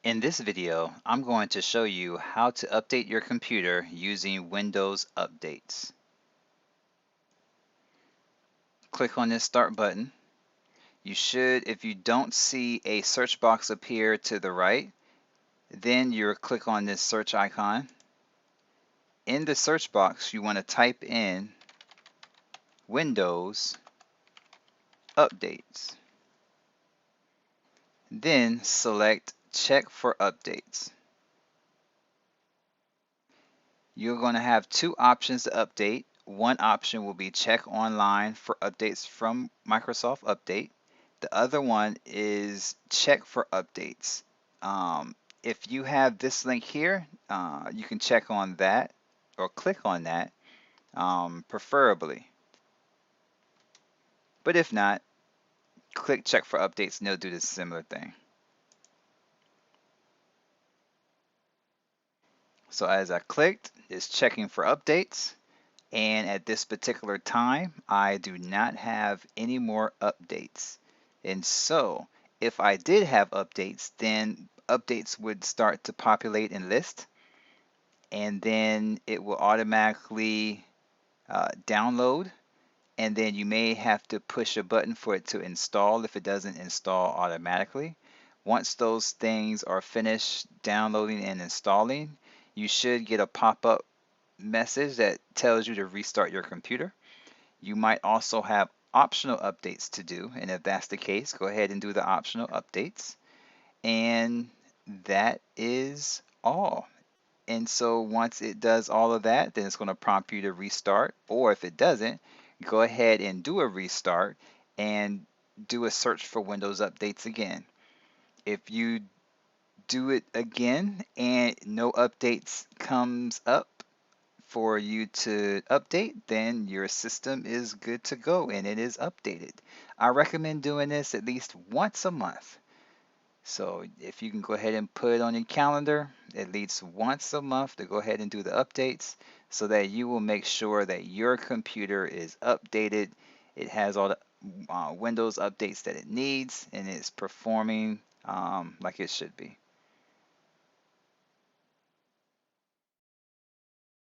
In this video, I'm going to show you how to update your computer using Windows Updates. Click on this Start button. You should, if you don't see a search box appear to the right, then you'll click on this search icon. In the search box, you want to type in Windows Updates. Then select Check for Updates. You're going to have two options to update. One option will be check online for updates from Microsoft Update. The other one is check for updates. If you have this link here, you can check on that or click on that, preferably. But if not, click check for updates and they'll do the similar thing. So as I clicked, it's checking for updates. And at this particular time, I do not have any more updates. And so if I did have updates, then updates would start to populate and list, and then it will automatically download, and then you may have to push a button for it to install if it doesn't install automatically. Once those things are finished downloading and installing, you should get a pop-up message that tells you to restart your computer. You might also have optional updates to do, and if that's the case, go ahead and do the optional updates. And that is all. And so once it does all of that, then it's going to prompt you to restart. Or if it doesn't, go ahead and do a restart and do a search for Windows updates again. If you do it again and no updates comes up for you to update, then your system is good to go and it is updated. I recommend doing this at least once a month. So if you can go ahead and put it on your calendar at least once a month to go ahead and do the updates so that you will make sure that your computer is updated. It has all the Windows updates that it needs and it's performing like it should be.